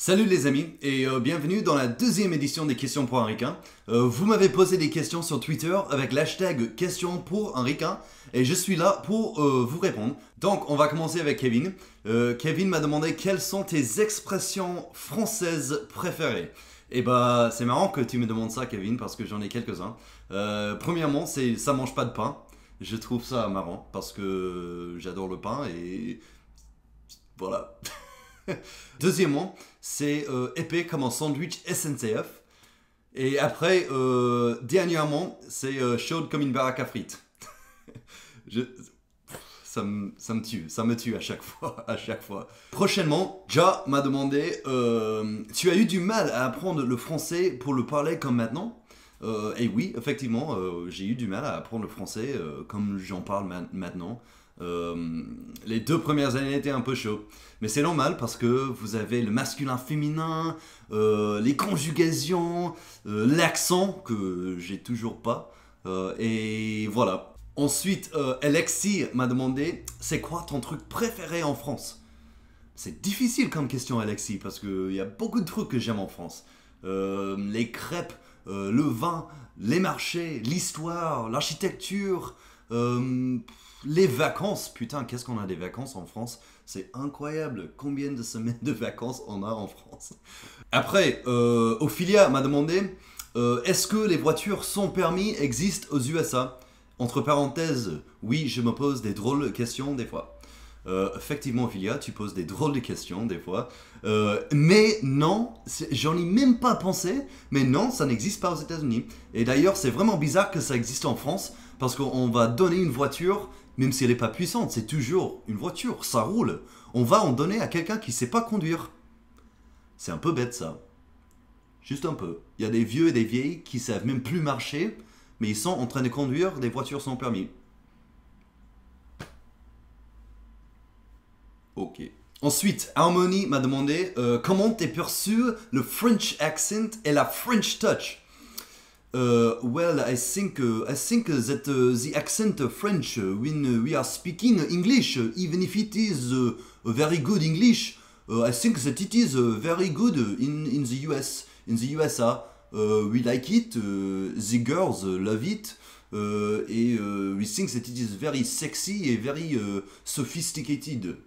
Salut les amis et bienvenue dans la deuxième édition des questions pour un ricain. Vous m'avez posé des questions sur Twitter avec l'hashtag questions pour un ricain et je suis là pour vous répondre. Donc on va commencer avec Kevin. Kevin m'a demandé quelles sont tes expressions françaises préférées. Et bah c'est marrant que tu me demandes ça Kevin parce que j'en ai quelques-uns. Premièrement c'est ça mange pas de pain. Je trouve ça marrant parce que j'adore le pain et voilà. Deuxièmement, c'est épais comme un sandwich SNCF. Et après, dernièrement, c'est chaude comme une baraque à frites. Je- ça me tue à chaque fois, à chaque fois. Prochainement, Ja m'a demandé, tu as eu du mal à apprendre le français pour le parler comme maintenant? Et oui, effectivement, j'ai eu du mal à apprendre le français comme j'en parle maintenant. Les 2 premières années étaient un peu chaud. Mais c'est normal parce que vous avez le masculin féminin, les conjugations, l'accent que j'ai toujours pas. Et voilà. Ensuite, Alexis m'a demandé c'est quoi ton truc préféré en France? C'est difficile comme question, Alexis, parce qu'il y a beaucoup de trucs que j'aime en France. Les crêpes, le vin, les marchés, l'histoire, l'architecture, les vacances. Putain, qu'est-ce qu'on a des vacances en France? C'est incroyable combien de semaines de vacances on a en France. Après, Ophelia m'a demandé est-ce que les voitures sans permis existent aux USA? Entre parenthèses, oui, je me pose des drôles de questions des fois. Effectivement, Ophelia, tu poses des drôles de questions des fois. Mais non, j'en ai même pas pensé, mais non, ça n'existe pas aux États-Unis. Et d'ailleurs, c'est vraiment bizarre que ça existe en France, parce qu'on va donner une voiture, même si elle n'est pas puissante, c'est toujours une voiture, ça roule. On va en donner à quelqu'un qui ne sait pas conduire. C'est un peu bête ça. Juste un peu. Il y a des vieux et des vieilles qui savent même plus marcher, mais ils sont en train de conduire des voitures sans permis. Ok. Ensuite, Harmony m'a demandé comment t'es perçu le French accent et la French touch. Well, I think that the accent French when we are speaking English, even if it is a very good English, I think that it is very good in the US, in the USA. We like it, the girls love it, and we think that it is very sexy and very sophisticated.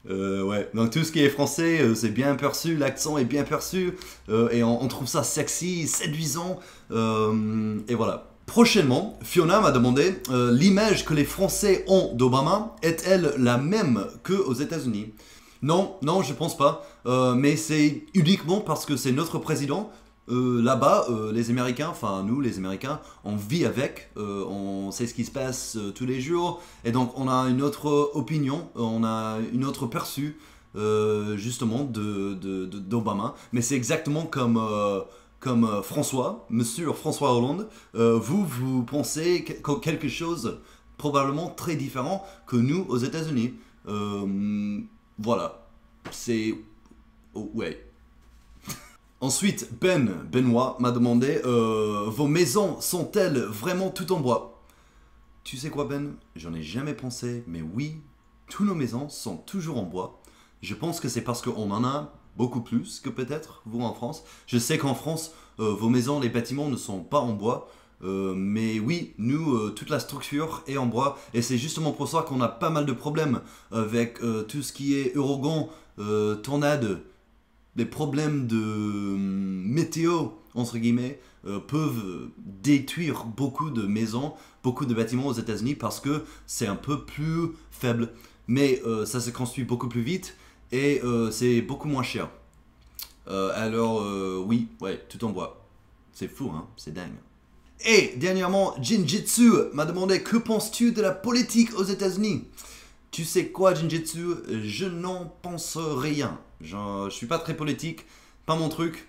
Ouais, donc tout ce qui est français, c'est bien perçu, l'accent est bien perçu, et on trouve ça sexy, séduisant, et voilà. Prochainement, Fiona m'a demandé l'image que les Français ont d'Obama est-elle la même qu'aux États-Unis? Non, non, je pense pas, mais c'est uniquement parce que c'est notre président. Là-bas, les Américains, enfin nous les Américains, on vit avec, on sait ce qui se passe tous les jours, et donc on a une autre opinion, on a une autre perçue justement d'Obama, mais c'est exactement comme François, Monsieur François Hollande, vous pensez quelque chose probablement très différent que nous aux États-Unis. Voilà, c'est... oh, ouais. Ensuite, Benoît m'a demandé vos maisons sont-elles vraiment toutes en bois? Tu sais quoi, Ben? J'en ai jamais pensé, mais oui, toutes nos maisons sont toujours en bois. Je pense que c'est parce qu'on en a beaucoup plus que peut-être vous en France. Je sais qu'en France, vos maisons, les bâtiments ne sont pas en bois. Mais oui, nous, toute la structure est en bois. Et c'est justement pour ça qu'on a pas mal de problèmes avec tout ce qui est ouragan, tornade. Les problèmes de météo, entre guillemets, peuvent détruire beaucoup de maisons, beaucoup de bâtiments aux États-Unis parce que c'est un peu plus faible. Mais ça se construit beaucoup plus vite et c'est beaucoup moins cher. Alors, oui, ouais, tout en bois. C'est fou, hein, c'est dingue. Et dernièrement, Jinjitsu m'a demandé que penses-tu de la politique aux États-Unis? Tu sais quoi, Jinjitsu? Je n'en pense rien. Je suis pas très politique, pas mon truc.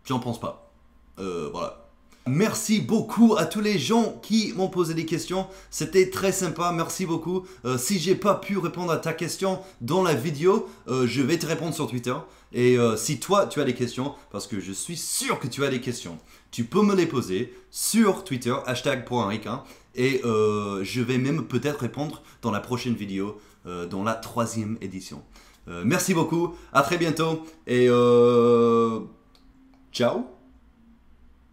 J'en pense pas. Voilà. Merci beaucoup à tous les gens qui m'ont posé des questions. C'était très sympa, merci beaucoup. Si j'ai pas pu répondre à ta question dans la vidéo, je vais te répondre sur Twitter. Et si toi tu as des questions, parce que je suis sûr que tu as des questions, tu peux me les poser sur Twitter, hashtag pour un ricain. Et je vais même peut-être répondre dans la prochaine vidéo, dans la 3e édition. Merci beaucoup, à très bientôt et ciao.